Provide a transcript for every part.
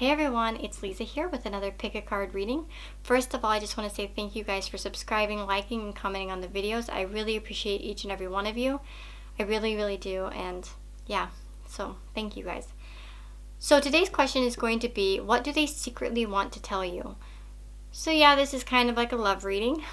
Hey everyone, it's Lisa here with another pick a card reading. First of all, I just want to say thank you guys for subscribing, liking, and commenting on the videos. I really appreciate each and every one of you. I really, really do. And yeah, so thank you guys. So today's question is going to be, what do they secretly want to tell you? So yeah, this is kind of like a love reading.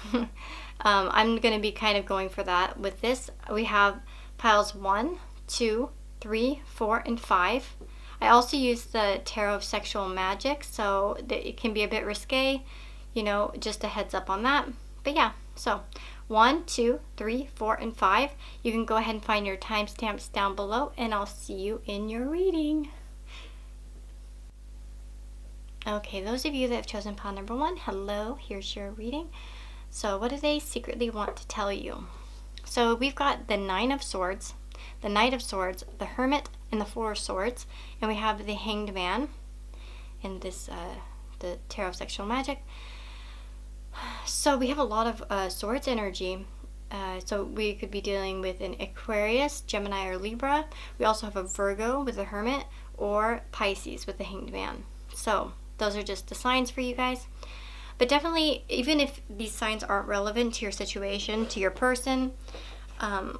I'm going to be kind of going for that. With this, we have piles 1, 2, 3, 4, and 5. I also use the Tarot of Sexual Magic, so it can be a bit risque, you know, just a heads up on that. But yeah, so 1, 2, 3, 4, and 5. You can go ahead and find your timestamps down below, and I'll see you in your reading. Okay, those of you that have chosen pile number 1, hello, here's your reading. So what do they secretly want to tell you? So we've got the 9 of Swords, the Knight of Swords, the Hermit, and the 4 of Swords, and we have the Hanged Man in this the Tarot of Sexual Magic. So we have a lot of Swords energy. So we could be dealing with an Aquarius, Gemini, or Libra. We also have a Virgo with the Hermit, or Pisces with the Hanged Man. So those are just the signs for you guys. But definitely, even if these signs aren't relevant to your situation, to your person,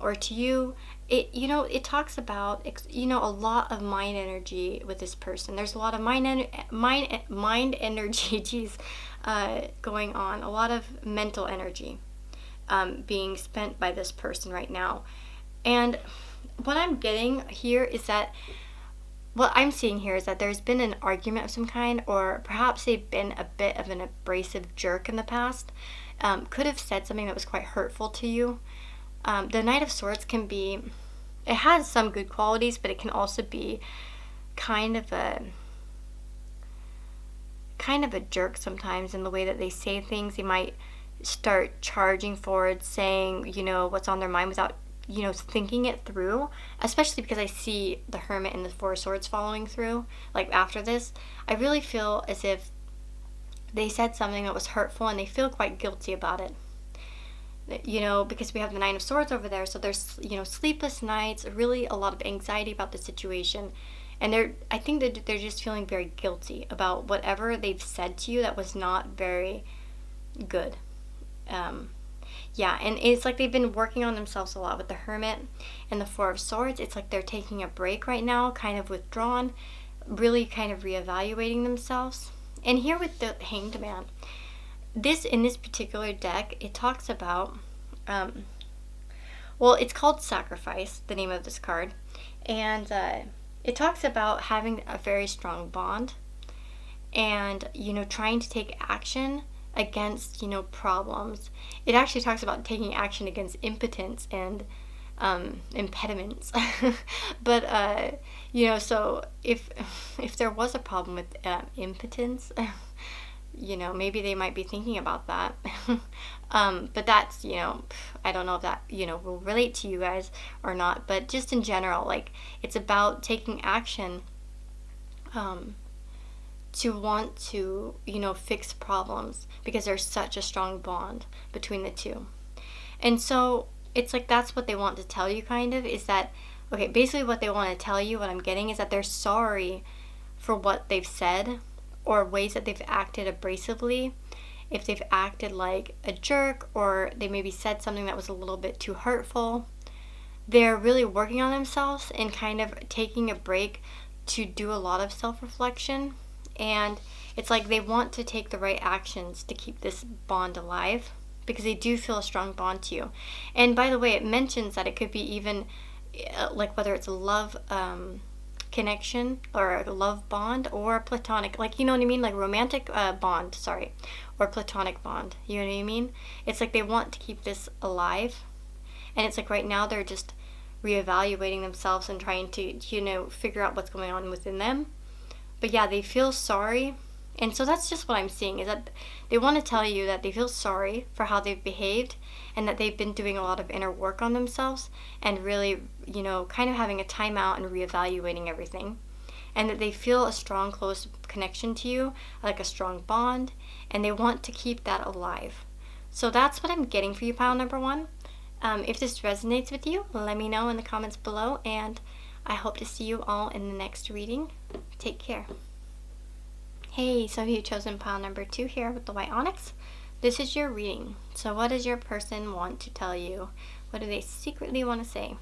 or to you, it talks about, a lot of mind energy with this person. There's a lot of mind energy, geez, going on. A lot of mental energy being spent by this person right now. And what I'm getting here is that, what I'm seeing here is that there's been an argument of some kind, or perhaps they've been a bit of an abrasive jerk in the past. Could have said something that was quite hurtful to you. The Knight of Swords can be, it has some good qualities, but it can also be kind of a jerk sometimes in the way that they say things. They might start charging forward, saying, what's on their mind without, thinking it through, especially because I see the Hermit and the 4 of Swords following through. Like after this, I really feel as if they said something that was hurtful and they feel quite guilty about it. Because we have the 9 of Swords over there, so there's, sleepless nights, really a lot of anxiety about the situation, and I think that they're just feeling very guilty about whatever they've said to you that was not very good. And it's like they've been working on themselves a lot with the Hermit and the 4 of Swords. It's like they're taking a break right now, kind of withdrawn, really kind of reevaluating themselves. And here with the Hanged Man, in this particular deck, it talks about, it's called Sacrifice, the name of this card, and it talks about having a very strong bond, and trying to take action against problems. It actually talks about taking action against impotence and impediments. But so if there was a problem with impotence, maybe they might be thinking about that. But that's, I don't know if that, will relate to you guys or not. But just in general, like, it's about taking action to want to, fix problems, because there's such a strong bond between the two. And so it's like that's what they want to tell you, kind of, is that, okay, basically what they want to tell you, what I'm getting, is that they're sorry for what they've said, or ways that they've acted abrasively, if they've acted like a jerk, or they maybe said something that was a little bit too hurtful. They're really working on themselves and kind of taking a break to do a lot of self-reflection. And it's like they want to take the right actions to keep this bond alive, because they do feel a strong bond to you. And by the way, it mentions that it could be even like whether it's a love connection, or a love bond, or a platonic, like, you know what I mean, like romantic bond, or platonic bond, you know what I mean? It's like they want to keep this alive, and it's like right now they're just reevaluating themselves and trying to figure out what's going on within them. But yeah, they feel sorry. And so that's just what I'm seeing, is that they want to tell you that they feel sorry for how they've behaved, and that they've been doing a lot of inner work on themselves, and really, kind of having a timeout and reevaluating everything. And that they feel a strong, close connection to you, like a strong bond, and they want to keep that alive. So that's what I'm getting for you, pile number 1. If this resonates with you, let me know in the comments below, and I hope to see you all in the next reading. Take care. Hey, so you chosen pile number 2 here with the white onyx. This is your reading. So what does your person want to tell you? What do they secretly want to say?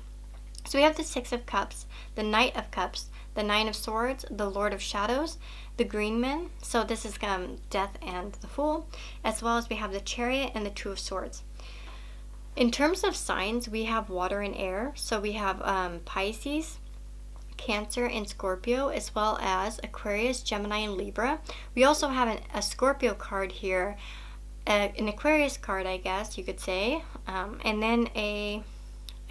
So we have the Six of Cups, the Knight of Cups, the Nine of Swords, the Lord of Shadows, the Green Men. So this is Death and the Fool, as well as we have the Chariot and the Two of Swords. In terms of signs, we have water and air. So we have Pisces, Cancer, and Scorpio, as well as Aquarius, Gemini, and Libra. We also have a Scorpio card here, an Aquarius card, I guess you could say, and then a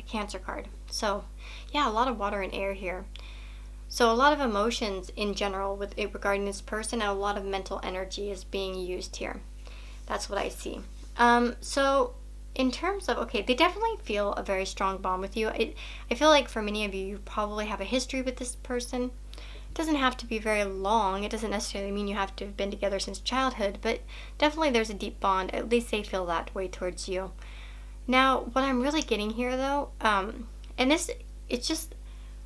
Cancer card. So yeah, a lot of water and air here. So a lot of emotions in general with it regarding this person, and a lot of mental energy is being used here. That's what I see. So in terms of, okay, they definitely feel a very strong bond with you. I feel like for many of you, you probably have a history with this person. It doesn't have to be very long. It doesn't necessarily mean you have to have been together since childhood, but definitely there's a deep bond. At least they feel that way towards you. Now, what I'm really getting here, though, and this, it's just,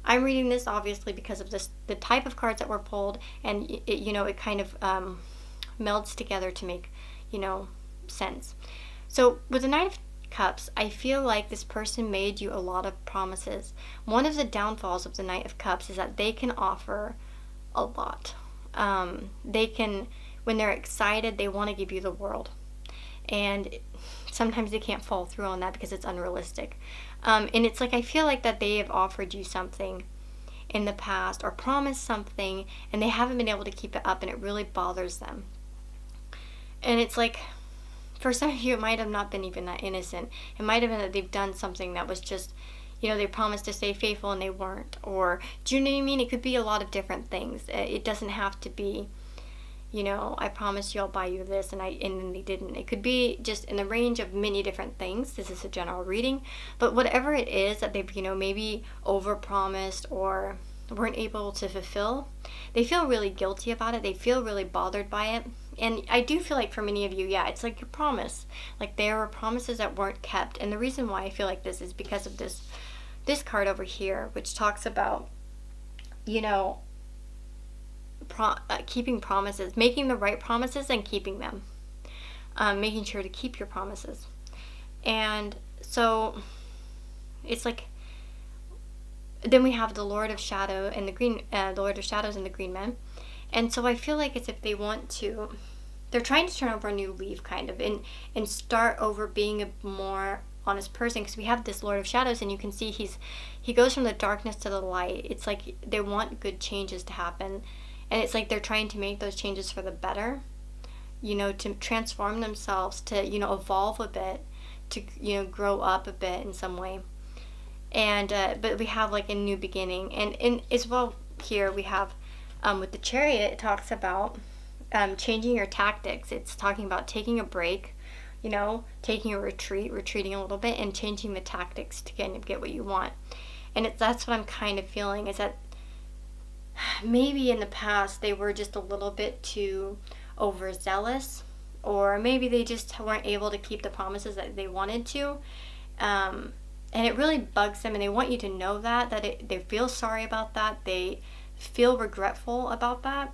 I'm reading this obviously because of the type of cards that were pulled, and it kind of melds together to make, sense. So with the Knight of Cups, I feel like this person made you a lot of promises. One of the downfalls of the Knight of Cups is that they can offer a lot. They can, when they're excited, they want to give you the world. And sometimes they can't follow through on that because it's unrealistic. And it's like, I feel like that they have offered you something in the past or promised something, and they haven't been able to keep it up, and it really bothers them. And it's like, for some of you, it might have not been even that innocent. It might have been that they've done something that was just, they promised to stay faithful and they weren't. Or, do you know what I mean? It could be a lot of different things. It doesn't have to be, I promised you I'll buy you this, and then they didn't. It could be just in the range of many different things. This is a general reading. But whatever it is that they've, maybe overpromised or weren't able to fulfill, they feel really guilty about it. They feel really bothered by it. And I do feel like for many of you, yeah, it's like your promise. Like there were promises that weren't kept. And the reason why I feel like this is because of this card over here, which talks about, keeping promises, making the right promises and keeping them. Making sure to keep your promises. And so it's like, then we have the Lord of Shadow and the Lord of Shadows and the Green Men. And so I feel like it's if they want to, they're trying to turn over a new leaf kind of and start over being a more honest person, because we have this Lord of Shadows, and you can see he goes from the darkness to the light. It's like they want good changes to happen, and it's like they're trying to make those changes for the better, to transform themselves, to evolve a bit, to grow up a bit in some way. And but we have like a new beginning, and as well here we have with the Chariot, it talks about changing your tactics. It's talking about taking a break, taking a retreating a little bit, and changing the tactics to kind of get what you want. And that's what I'm kind of feeling, is that maybe in the past they were just a little bit too overzealous, or maybe they just weren't able to keep the promises that they wanted to. And it really bugs them, and they want you to know that they feel sorry about that. They feel regretful about that,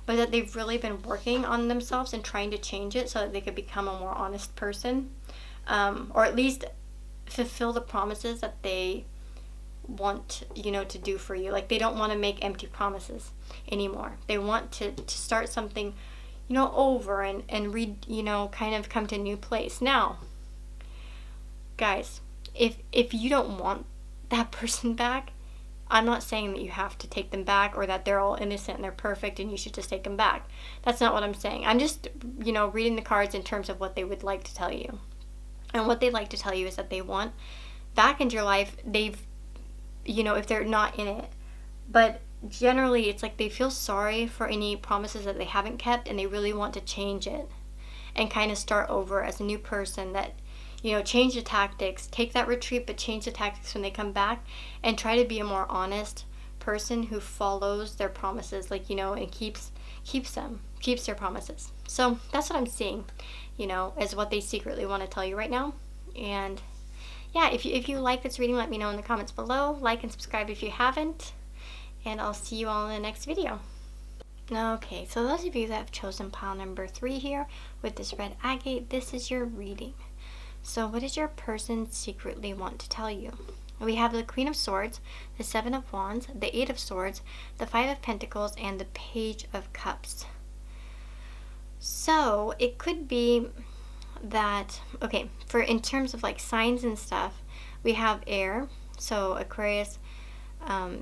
but that they've really been working on themselves and trying to change it so that they could become a more honest person, or at least fulfill the promises that they want, to do for you. Like they don't want to make empty promises anymore. They want to start something, over and read, kind of come to a new place. Now, guys, if you don't want that person back, I'm not saying that you have to take them back, or that they're all innocent and they're perfect and you should just take them back. That's not what I'm saying. I'm just, reading the cards in terms of what they would like to tell you. And what they'd like to tell you is that they want back into your life, they've, if they're not in it. But generally, it's like they feel sorry for any promises that they haven't kept, and they really want to change it and kind of start over as a new person that, change the tactics, take that retreat, but change the tactics when they come back, and try to be a more honest person who follows their promises, and keeps their promises. So that's what I'm seeing, as what they secretly want to tell you right now. And yeah, if you like this reading, let me know in the comments below. Like and subscribe if you haven't, and I'll see you all in the next video. Okay, so those of you that have chosen pile number 3 here with this red agate, this is your reading. So what does your person secretly want to tell you? We have the Queen of Swords, the Seven of Wands, the Eight of Swords, the Five of Pentacles, and the Page of Cups. So it could be that, okay, for in terms of like signs and stuff, we have air, so Aquarius,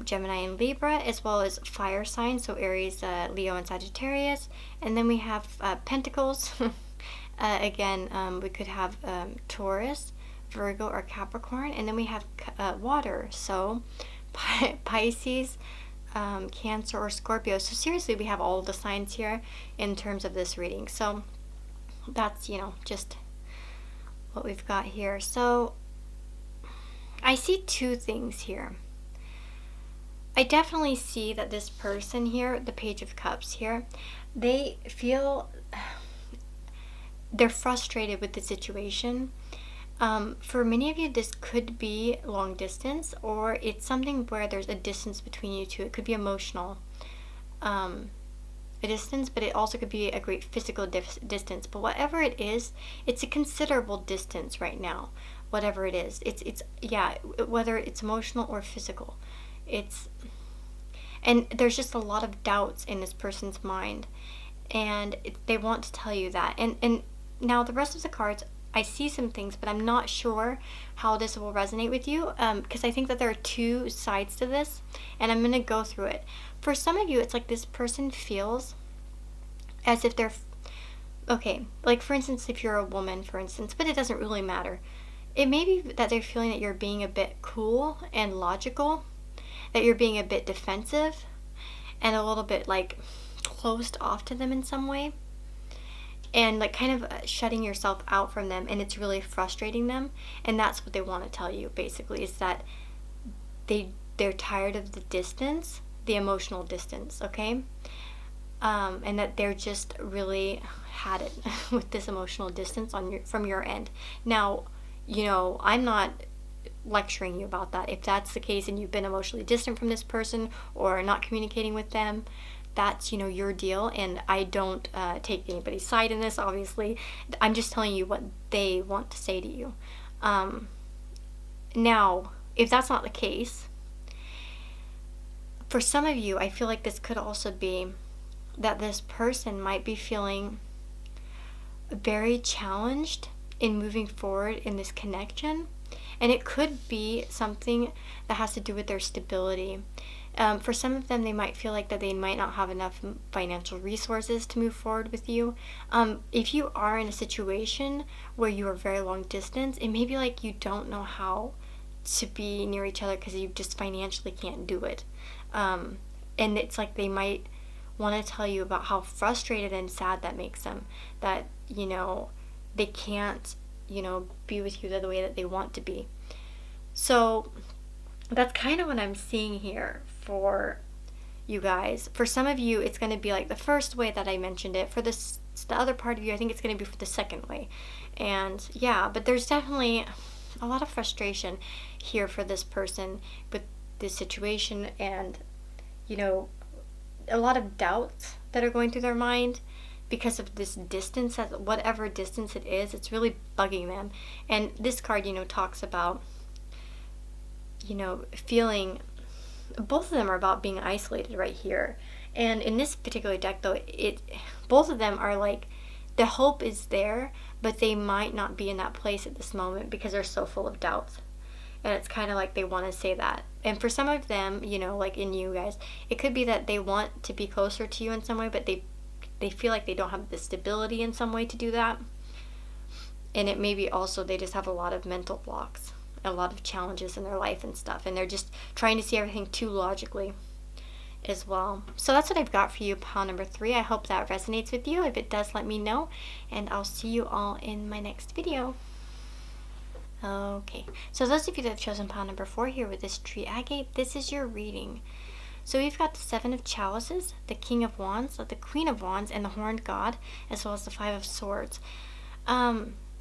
Gemini, and Libra, as well as fire signs, so Aries, Leo, and Sagittarius. And then we have Pentacles. Again, we could have Taurus, Virgo, or Capricorn. And then we have water, so Pisces, Cancer, or Scorpio. So seriously, we have all the signs here in terms of this reading. So that's, just what we've got here. So I see two things here. I definitely see that this person here, the Page of Cups here, they feel they're frustrated with the situation. For many of you, this could be long distance, or it's something where there's a distance between you two. It could be emotional, a distance, but it also could be a great physical distance. But whatever it is, it's a considerable distance right now. Whatever it is, it's whether it's emotional or physical. And there's just a lot of doubts in this person's mind, and they want to tell you that. And now the rest of the cards, I see some things, but I'm not sure how this will resonate with you, because I think that there are two sides to this, and I'm going to go through it. For some of you, it's like this person feels as if they're, okay, like for instance, if you're a woman, for instance, but it doesn't really matter. It may be that they're feeling that you're being a bit cool and logical, that you're being a bit defensive and a little bit like closed off to them in some way, and like kind of shutting yourself out from them, and it's really frustrating them. And that's what they want to tell you basically, is that they're tired of the distance, the emotional distance, okay? And that they're just really had it with this emotional distance from your end. Now, I'm not lecturing you about that. If that's the case and you've been emotionally distant from this person or not communicating with them, that's your deal, and I don't take anybody's side in this, obviously. I'm just telling you what they want to say to you. Now, if that's not the case, for some of you, I feel like this could also be that this person might be feeling very challenged in moving forward in this connection. And it could be something that has to do with their stability. For some of them, they might feel like that they might not have enough financial resources to move forward with you. If you are in a situation where you are very long distance, it may be like you don't know how to be near each other because you just financially can't do it. And it's like they might want to tell you about how frustrated and sad that makes them, that they can't be with you the way that they want to be. So that's kind of what I'm seeing here for you guys. For some of you, it's going to be like the first way that I mentioned it. For the other part of you, I think it's going to be for the second way. And yeah, but there's definitely a lot of frustration here for this person with this situation, and a lot of doubts that are going through their mind because of this distance, whatever distance it is, it's really bugging them. And this card, talks about, feeling, both of them are about being isolated right here. And in this particular deck, though, both of them are like, the hope is there, but they might not be in that place at this moment because they're so full of doubts. And it's kind of like they want to say that. And for some of them, like in you guys, it could be that they want to be closer to you in some way, but they feel like they don't have the stability in some way to do that. And it may be also they just have a lot of mental blocks, a lot of challenges in their life and stuff, and they're just trying to see everything too logically as well. So that's what I've got for you, pile number 3. I hope that resonates with you. If it does, let me know, and I'll see you all in my next video. Okay, so those of you that have chosen pile number 4 here with this tree agate, this is your reading. So we've got the Seven of Chalices, the King of Wands, the Queen of Wands, and the Horned God, as well as the Five of Swords.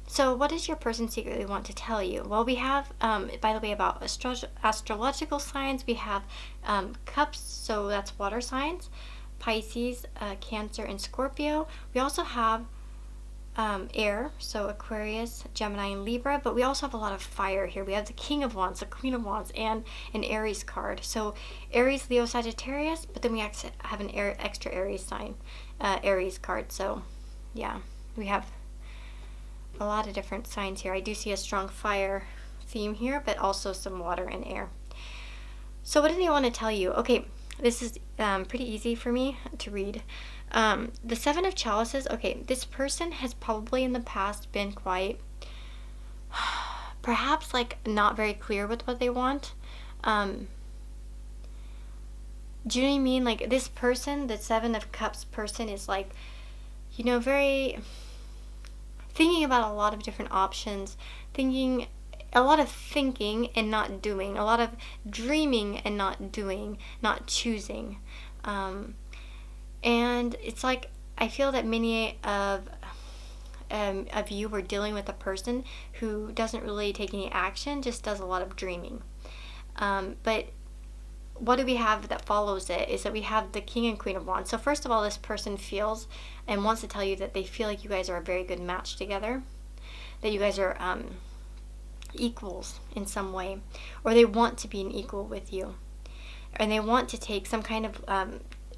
So what does your person secretly want to tell you? Well, we have, by the way, about astrological signs, we have cups, so that's water signs, Pisces, Cancer, and Scorpio. We also have air, so Aquarius, Gemini, and Libra, but we also have a lot of fire here. We have the King of Wands, the Queen of Wands, and an Aries card. So Aries, Leo, Sagittarius, but then we have an extra Aries sign, Aries card. So yeah, we have a lot of different signs here. I do see a strong fire theme here, but also some water and air. So what do they want to tell you? Okay, this is pretty easy for me to read. The Seven of Chalices, okay, this person has probably in the past been quite, perhaps like not very clear with what they want. Do you know what I mean? Like this person, the Seven of Cups person is like, you know, very thinking about a lot of different options, a lot of thinking and not doing, a lot of dreaming and not doing, not choosing. And it's like, I feel that many of you were dealing with a person who doesn't really take any action, just does a lot of dreaming. But what do we have that follows it is that we have the King and Queen of Wands. So first of all, this person feels and wants to tell you that they feel like you guys are a very good match together, that you guys are equals in some way, or they want to be an equal with you, and they want to take some kind of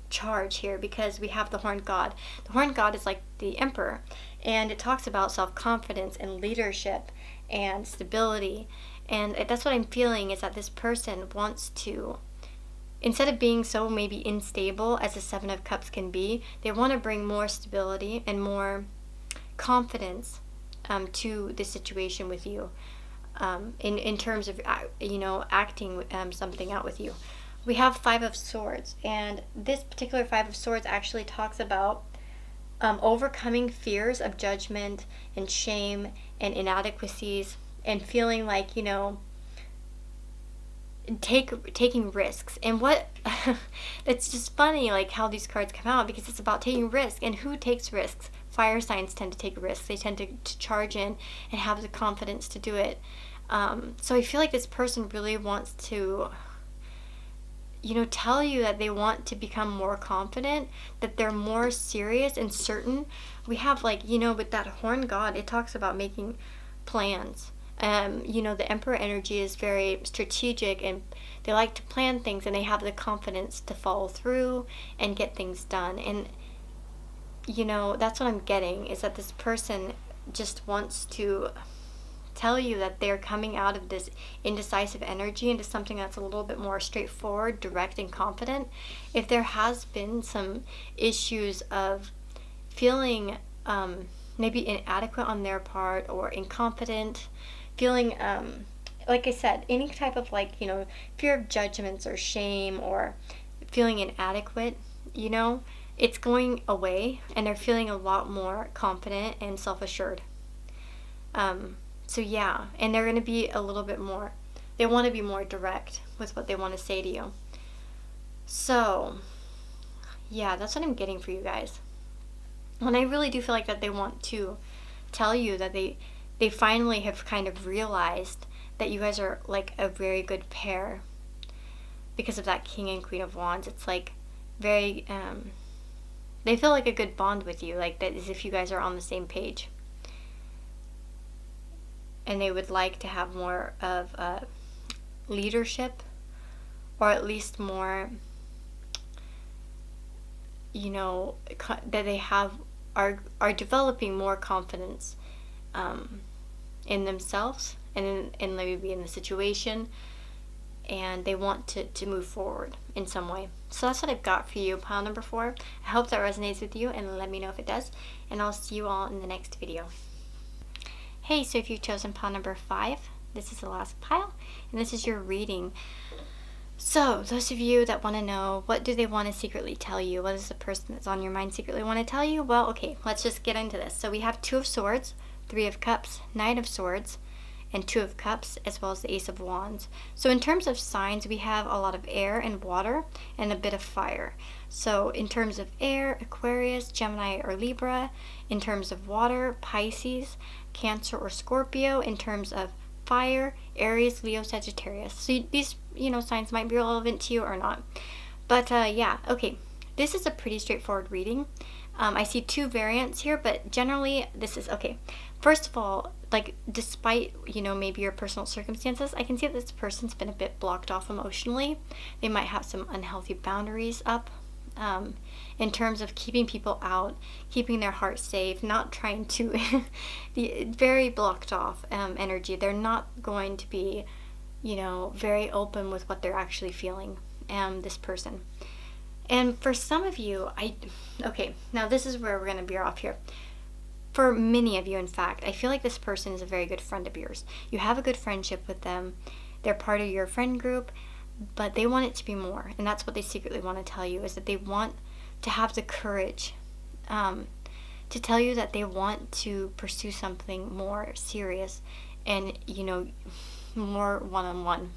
charge here, because we have the Horned God. The Horned God is like the Emperor, and it talks about self-confidence and leadership and stability, and that's what I'm feeling, is that this person wants to, instead of being so maybe unstable as the Seven of Cups can be, they want to bring more stability and more confidence to the situation with you, in terms of acting something out with you. We have Five of Swords, and this particular Five of Swords actually talks about overcoming fears of judgment and shame and inadequacies, and feeling like, taking risks. And what it's just funny like how these cards come out, because it's about taking risks. And who takes risks? Fire signs tend to take risks. They tend to charge in and have the confidence to do it. So I feel like this person really wants to tell you that they want to become more confident, that they're more serious and certain. We have with that Horned God, it talks about making plans. The Emperor energy is very strategic, and they like to plan things, and they have the confidence to follow through and get things done. And that's what I'm getting, is that this person just wants to tell you that they're coming out of this indecisive energy into something that's a little bit more straightforward, direct, and confident. If there has been some issues of feeling maybe inadequate on their part, or incompetent, feeling like I said, any type of fear of judgments or shame, or feeling inadequate, it's going away, and they're feeling a lot more confident and self-assured. So yeah, and they're going to be a little bit more, they want to be more direct with what they want to say to you. So yeah, that's what I'm getting for you guys. And I really do feel like that they want to tell you that they finally have kind of realized that you guys are like a very good pair, because of that King and Queen of Wands. It's like very, they feel like a good bond with you, like that, as if you guys are on the same page. And they would like to have more of leadership, or at least more, that they are developing more confidence in themselves, and maybe in the situation, and they want to move forward in some way. So that's what I've got for you, pile number 4. I hope that resonates with you, and let me know if it does, and I'll see you all in the next video. Hey, so if you've chosen pile number 5, this is the last pile, and this is your reading. So, those of you that want to know, what do they want to secretly tell you? What does the person that's on your mind secretly want to tell you? Well, okay, let's just get into this. So we have 2 of Swords, 3 of Cups, 9 of Swords, and 2 of Cups, as well as the Ace of Wands. So in terms of signs, we have a lot of air and water, and a bit of fire. So in terms of air, Aquarius, Gemini, or Libra. In terms of water, Pisces, Cancer, or Scorpio. In terms of fire, Aries, Leo, Sagittarius. So these, signs might be relevant to you or not. But yeah, okay. This is a pretty straightforward reading. I see two variants here, but generally this is okay. First of all, like, despite, maybe your personal circumstances, I can see that this person's been a bit blocked off emotionally. They might have some unhealthy boundaries up, in terms of keeping people out, keeping their heart safe, not trying to, the very blocked off energy. They're not going to be, very open with what they're actually feeling, this person. And for some of you, okay, now this is where we're going to veer off here. For many of you, in fact, I feel like this person is a very good friend of yours. You have a good friendship with them. They're part of your friend group, but they want it to be more. And that's what they secretly want to tell you, is that they want to have the courage to tell you that they want to pursue something more serious and, more one-on-one.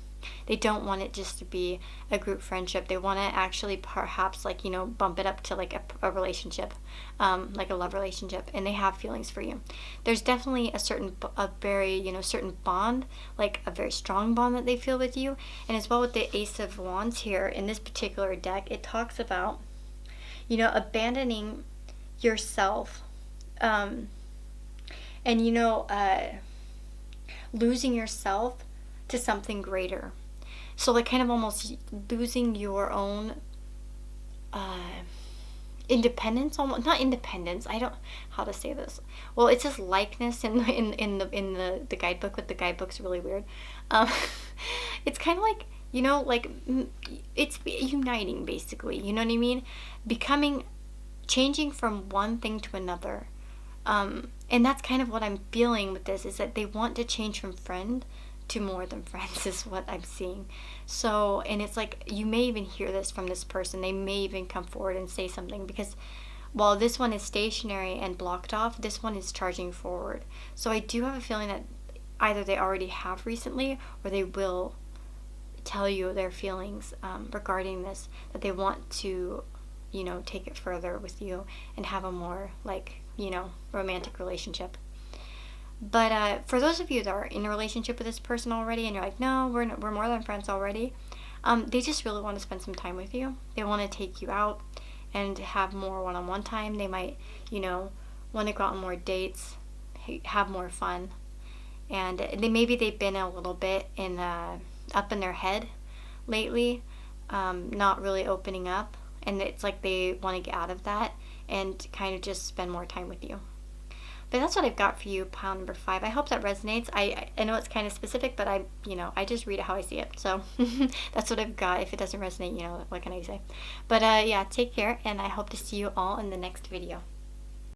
They don't want it just to be a group friendship. They want to actually perhaps bump it up to like a relationship, like a love relationship, and they have feelings for you. There's definitely a very certain bond, like a very strong bond that they feel with you. And as well with the Ace of Wands here in this particular deck, it talks about abandoning yourself, and losing yourself to something greater. So like kind of almost losing your own independence, almost not independence. I don't how to say this. Well, it says likeness in the guidebook, but the guidebook's really weird. It's kind of like it's uniting basically. You know what I mean? Changing from one thing to another. And that's kind of what I'm feeling with this, is that they want to change from friend to more than friends is what I'm seeing. So, and it's like, you may even hear this from this person. They may even come forward and say something, because while this one is stationary and blocked off, this one is charging forward. So I do have a feeling that either they already have recently, or they will tell you their feelings regarding this, that they want to, take it further with you and have a more romantic relationship. But for those of you that are in a relationship with this person already, and you're like, no, we're more than friends already, they just really want to spend some time with you. They want to take you out and have more one-on-one time. They might, want to go out on more dates, have more fun, and they've been a little bit up in their head lately, not really opening up, and it's like they want to get out of that and kind of just spend more time with you. But that's what I've got for you, pile number 5. I hope that resonates. I know it's kind of specific, but I just read it how I see it. So that's what I've got. If it doesn't resonate, what can I say? But yeah, take care, and I hope to see you all in the next video.